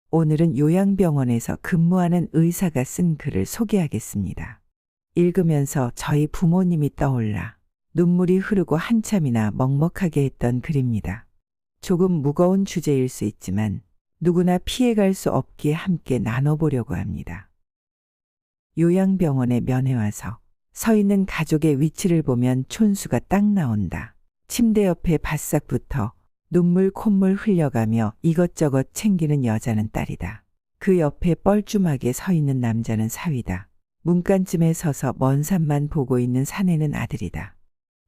오늘은 요양병원에서 근무하는 의사가 쓴 글을 소개하겠습니다. 읽으면서 저희 부모님이 떠올라 눈물이 흐르고 한참이나 먹먹하게 했던 글입니다. 조금 무거운 주제일 수 있지만 누구나 피해갈 수 없기에 함께 나눠보려고 합니다. 요양병원에 면회 와서 서 있는 가족의 위치를 보면 촌수가 딱 나온다. 침대 옆에 바싹 붙어 눈물 콧물 흘려가며 이것저것 챙기는 여자는 딸이다. 그 옆에 뻘쭘하게 서 있는 남자는 사위다. 문간쯤에 서서 먼 산만 보고 있는 사내는 아들이다.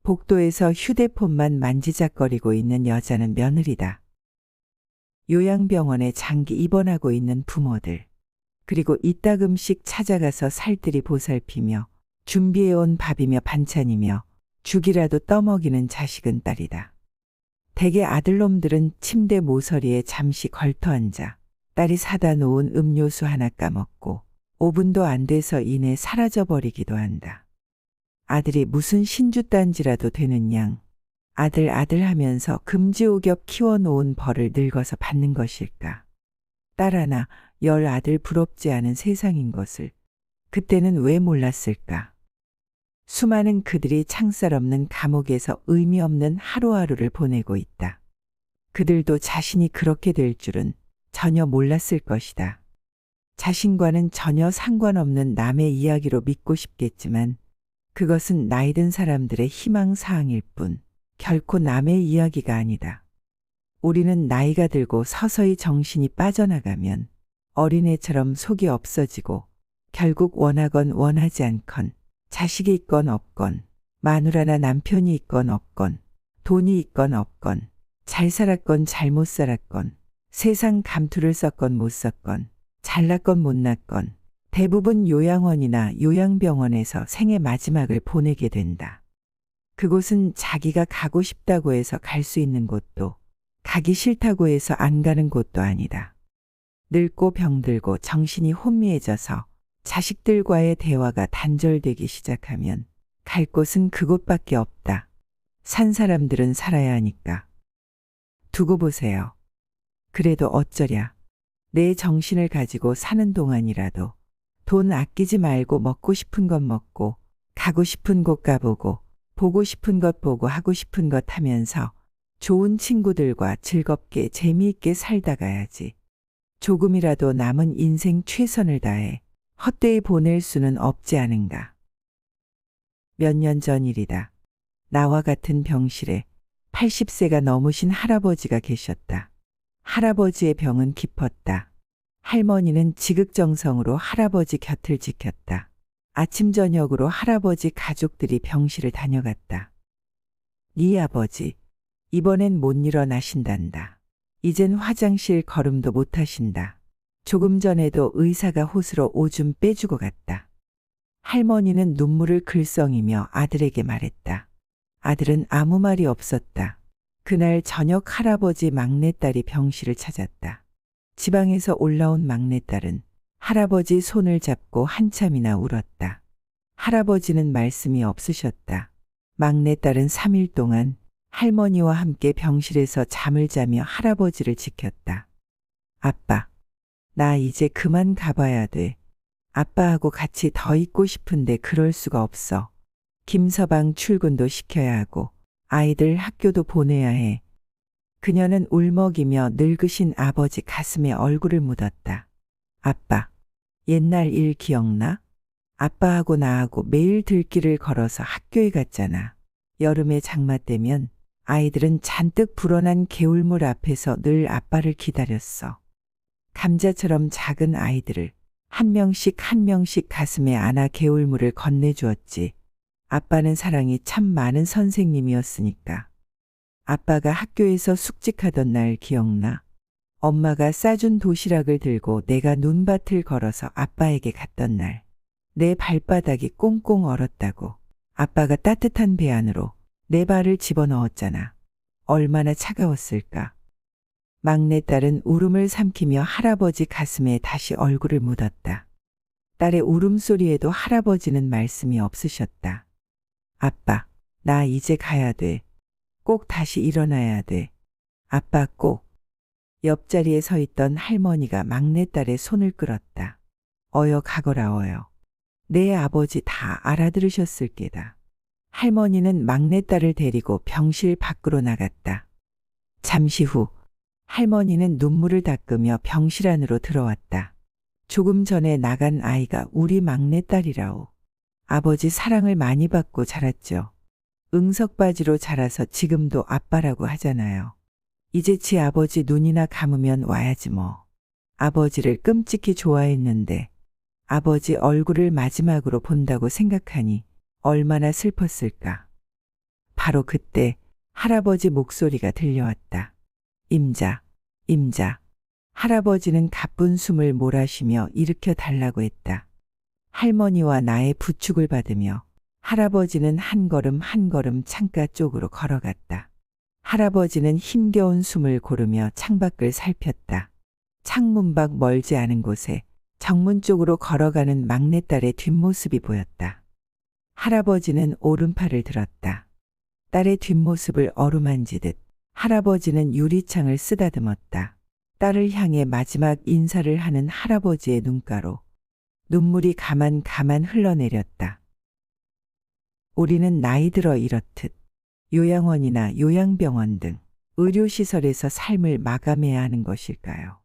복도에서 휴대폰만 만지작거리고 있는 여자는 며느리다. 요양병원에 장기 입원하고 있는 부모들, 그리고 이따금씩 찾아가서 살뜰히 보살피며 준비해온 밥이며 반찬이며 죽이라도 떠먹이는 자식은 딸이다. 대개 아들놈들은 침대 모서리에 잠시 걸터앉아 딸이 사다 놓은 음료수 하나 까먹고 5분도 안 돼서 이내 사라져버리기도 한다. 아들이 무슨 신주딴지라도 되는 양 아들 하면서 금지오겹 키워놓은 벌을 늙어서 받는 것일까. 딸 하나 10 아들 부럽지 않은 세상인 것을 그때는 왜 몰랐을까. 수많은 그들이 창살 없는 감옥에서 의미 없는 하루하루를 보내고 있다. 그들도 자신이 그렇게 될 줄은 전혀 몰랐을 것이다. 자신과는 전혀 상관없는 남의 이야기로 믿고 싶겠지만 그것은 나이 든 사람들의 희망사항일 뿐 결코 남의 이야기가 아니다. 우리는 나이가 들고 서서히 정신이 빠져나가면 어린애처럼 속이 없어지고 결국 원하건 원하지 않건 자식이 있건 없건 마누라나 남편이 있건 없건 돈이 있건 없건 잘 살았건 잘못 살았건 세상 감투를 썼건 못 썼건 잘났건 못났건 대부분 요양원이나 요양병원에서 생의 마지막을 보내게 된다. 그곳은 자기가 가고 싶다고 해서 갈 수 있는 곳도 가기 싫다고 해서 안 가는 곳도 아니다. 늙고 병들고 정신이 혼미해져서 자식들과의 대화가 단절되기 시작하면 갈 곳은 그곳밖에 없다. 산 사람들은 살아야 하니까. 두고 보세요. 그래도 어쩌랴. 내 정신을 가지고 사는 동안이라도 돈 아끼지 말고 먹고 싶은 것 먹고 가고 싶은 곳 가보고 보고 싶은 것 보고 하고 싶은 것 하면서 좋은 친구들과 즐겁게 재미있게 살다 가야지. 조금이라도 남은 인생 최선을 다해 헛되이 보낼 수는 없지 않은가. 몇 년 전 일이다. 나와 같은 병실에 80세가 넘으신 할아버지가 계셨다. 할아버지의 병은 깊었다. 할머니는 지극정성으로 할아버지 곁을 지켰다. 아침 저녁으로 할아버지 가족들이 병실을 다녀갔다. 네 아버지, 이번엔 못 일어나신단다. 이젠 화장실 걸음도 못 하신다. 조금 전에도 의사가 호수로 오줌 빼주고 갔다. 할머니는 눈물을 글썽이며 아들에게 말했다. 아들은 아무 말이 없었다. 그날 저녁 할아버지 막내딸이 병실을 찾았다. 지방에서 올라온 막내딸은 할아버지 손을 잡고 한참이나 울었다. 할아버지는 말씀이 없으셨다. 막내딸은 3일 동안 할머니와 함께 병실에서 잠을 자며 할아버지를 지켰다. 아빠, 나 이제 그만 가봐야 돼. 아빠하고 같이 더 있고 싶은데 그럴 수가 없어. 김서방 출근도 시켜야 하고 아이들 학교도 보내야 해. 그녀는 울먹이며 늙으신 아버지 가슴에 얼굴을 묻었다. 아빠, 옛날 일 기억나? 아빠하고 나하고 매일 들길을 걸어서 학교에 갔잖아. 여름에 장마 때면 아이들은 잔뜩 불어난 개울물 앞에서 늘 아빠를 기다렸어. 감자처럼 작은 아이들을 한 명씩 가슴에 안아 개울물을 건네주었지. 아빠는 사랑이 참 많은 선생님이었으니까. 아빠가 학교에서 숙직하던 날 기억나? 엄마가 싸준 도시락을 들고 내가 눈밭을 걸어서 아빠에게 갔던 날. 내 발바닥이 꽁꽁 얼었다고. 아빠가 따뜻한 배 안으로 내 발을 집어넣었잖아. 얼마나 차가웠을까. 막내딸은 울음을 삼키며 할아버지 가슴에 다시 얼굴을 묻었다. 딸의 울음소리에도 할아버지는 말씀이 없으셨다. 아빠, 나 이제 가야 돼. 꼭 다시 일어나야 돼. 아빠 꼭. 옆자리에 서 있던 할머니가 막내딸의 손을 끌었다. 어여 가거라 어여. 내 아버지 다 알아들으셨을 게다. 할머니는 막내딸을 데리고 병실 밖으로 나갔다. 잠시 후 할머니는 눈물을 닦으며 병실 안으로 들어왔다. 조금 전에 나간 아이가 우리 막내딸이라오. 아버지 사랑을 많이 받고 자랐죠. 응석바지로 자라서 지금도 아빠라고 하잖아요. 이제 지 아버지 눈이나 감으면 와야지 뭐. 아버지를 끔찍히 좋아했는데 아버지 얼굴을 마지막으로 본다고 생각하니 얼마나 슬펐을까. 바로 그때 할아버지 목소리가 들려왔다. 임자, 임자. 할아버지는 가쁜 숨을 몰아쉬며 일으켜 달라고 했다. 할머니와 나의 부축을 받으며 할아버지는 한 걸음 한 걸음 창가 쪽으로 걸어갔다. 할아버지는 힘겨운 숨을 고르며 창밖을 살폈다. 창문 밖 멀지 않은 곳에 정문 쪽으로 걸어가는 막내딸의 뒷모습이 보였다. 할아버지는 오른팔을 들었다. 딸의 뒷모습을 어루만지듯 할아버지는 유리창을 쓰다듬었다. 딸을 향해 마지막 인사를 하는 할아버지의 눈가로 눈물이 가만 흘러내렸다. 우리는 나이 들어 이렇듯 요양원이나 요양병원 등 의료시설에서 삶을 마감해야 하는 것일까요?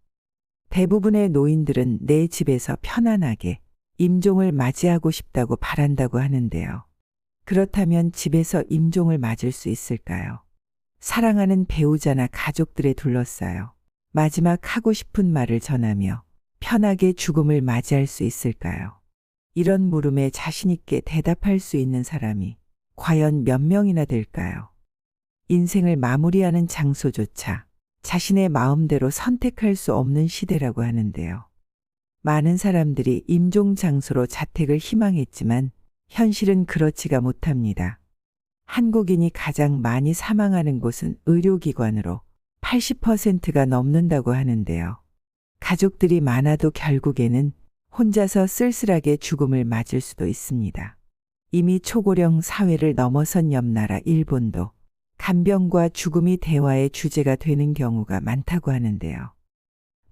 대부분의 노인들은 내 집에서 편안하게 임종을 맞이하고 싶다고 바란다고 하는데요. 그렇다면 집에서 임종을 맞을 수 있을까요? 사랑하는 배우자나 가족들에 둘러싸여 마지막 하고 싶은 말을 전하며 편하게 죽음을 맞이할 수 있을까요? 이런 물음에 자신 있게 대답할 수 있는 사람이 과연 몇 명이나 될까요? 인생을 마무리하는 장소조차 자신의 마음대로 선택할 수 없는 시대라고 하는데요. 많은 사람들이 임종 장소로 자택을 희망했지만 현실은 그렇지가 못합니다. 한국인이 가장 많이 사망하는 곳은 의료기관으로 80%가 넘는다고 하는데요. 가족들이 많아도 결국에는 혼자서 쓸쓸하게 죽음을 맞을 수도 있습니다. 이미 초고령 사회를 넘어선 옆나라 일본도 간병과 죽음이 대화의 주제가 되는 경우가 많다고 하는데요.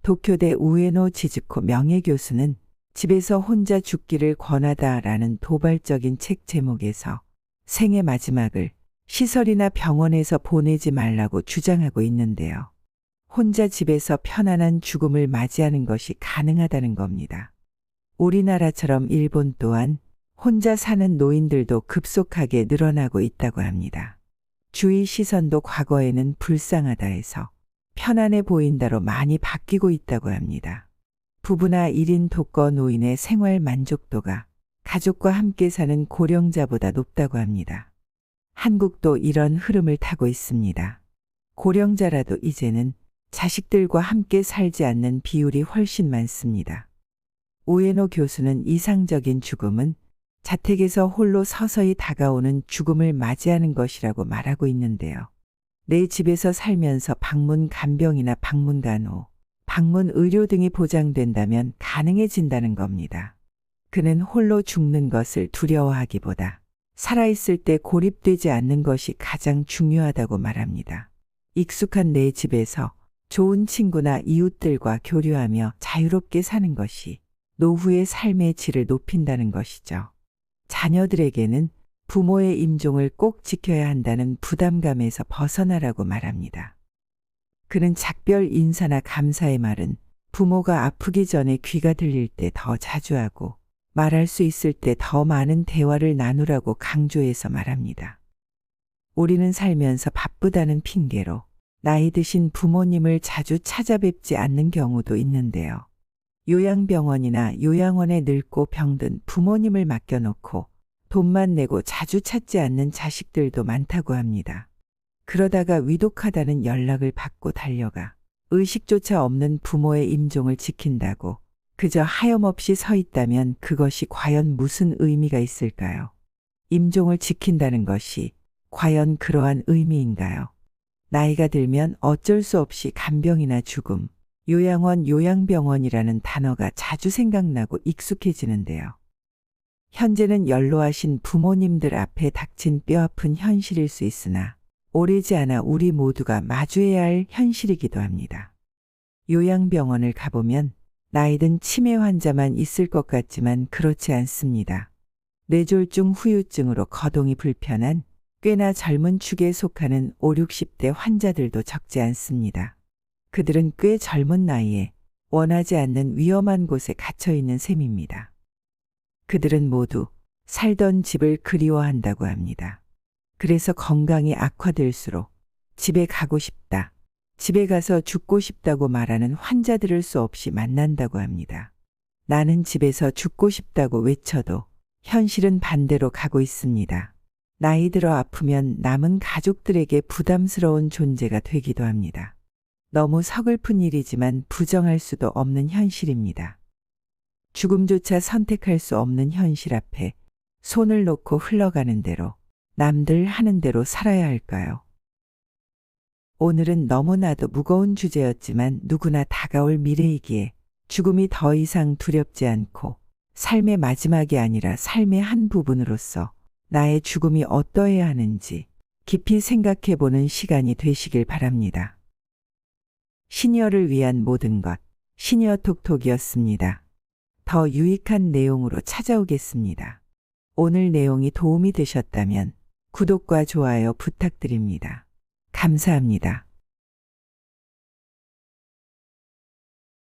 도쿄대 우에노 지즈코 명예교수는 집에서 혼자 죽기를 권하다라는 도발적인 책 제목에서 생의 마지막을 시설이나 병원에서 보내지 말라고 주장하고 있는데요. 혼자 집에서 편안한 죽음을 맞이하는 것이 가능하다는 겁니다. 우리나라처럼 일본 또한 혼자 사는 노인들도 급속하게 늘어나고 있다고 합니다. 주위 시선도 과거에는 불쌍하다 해서 편안해 보인다로 많이 바뀌고 있다고 합니다. 부부나 1인 독거 노인의 생활 만족도가 가족과 함께 사는 고령자보다 높다고 합니다. 한국도 이런 흐름을 타고 있습니다. 고령자라도 이제는 자식들과 함께 살지 않는 비율이 훨씬 많습니다. 우에노 교수는 이상적인 죽음은 자택에서 홀로 서서히 다가오는 죽음을 맞이하는 것이라고 말하고 있는데요. 내 집에서 살면서 방문 간병이나 방문 간호, 방문 의료 등이 보장된다면 가능해진다는 겁니다. 그는 홀로 죽는 것을 두려워하기보다 살아있을 때 고립되지 않는 것이 가장 중요하다고 말합니다. 익숙한 내 집에서 좋은 친구나 이웃들과 교류하며 자유롭게 사는 것이 노후의 삶의 질을 높인다는 것이죠. 자녀들에게는 부모의 임종을 꼭 지켜야 한다는 부담감에서 벗어나라고 말합니다. 그는 작별 인사나 감사의 말은 부모가 아프기 전에 귀가 들릴 때 더 자주 하고 말할 수 있을 때 더 많은 대화를 나누라고 강조해서 말합니다. 우리는 살면서 바쁘다는 핑계로 나이 드신 부모님을 자주 찾아뵙지 않는 경우도 있는데요. 요양병원이나 요양원에 늙고 병든 부모님을 맡겨놓고 돈만 내고 자주 찾지 않는 자식들도 많다고 합니다. 그러다가 위독하다는 연락을 받고 달려가 의식조차 없는 부모의 임종을 지킨다고 그저 하염없이 서 있다면 그것이 과연 무슨 의미가 있을까요? 임종을 지킨다는 것이 과연 그러한 의미인가요? 나이가 들면 어쩔 수 없이 간병이나 죽음, 요양원, 요양병원이라는 단어가 자주 생각나고 익숙해지는데요. 현재는 연로하신 부모님들 앞에 닥친 뼈아픈 현실일 수 있으나 오래지 않아 우리 모두가 마주해야 할 현실이기도 합니다. 요양병원을 가보면 나이든 치매 환자만 있을 것 같지만 그렇지 않습니다. 뇌졸중 후유증으로 거동이 불편한 꽤나 젊은 축에 속하는 5, 60대 환자들도 적지 않습니다. 그들은 꽤 젊은 나이에 원하지 않는 위험한 곳에 갇혀 있는 셈입니다. 그들은 모두 살던 집을 그리워한다고 합니다. 그래서 건강이 악화될수록 집에 가고 싶다, 집에 가서 죽고 싶다고 말하는 환자들을 수없이 만난다고 합니다. 나는 집에서 죽고 싶다고 외쳐도 현실은 반대로 가고 있습니다. 나이 들어 아프면 남은 가족들에게 부담스러운 존재가 되기도 합니다. 너무 서글픈 일이지만 부정할 수도 없는 현실입니다. 죽음조차 선택할 수 없는 현실 앞에 손을 놓고 흘러가는 대로 남들 하는 대로 살아야 할까요? 오늘은 너무나도 무거운 주제였지만 누구나 다가올 미래이기에 죽음이 더 이상 두렵지 않고 삶의 마지막이 아니라 삶의 한 부분으로서 나의 죽음이 어떠해야 하는지 깊이 생각해 보는 시간이 되시길 바랍니다. 시니어를 위한 모든 것, 시니어 톡톡이었습니다. 더 유익한 내용으로 찾아오겠습니다. 오늘 내용이 도움이 되셨다면 구독과 좋아요 부탁드립니다. 감사합니다.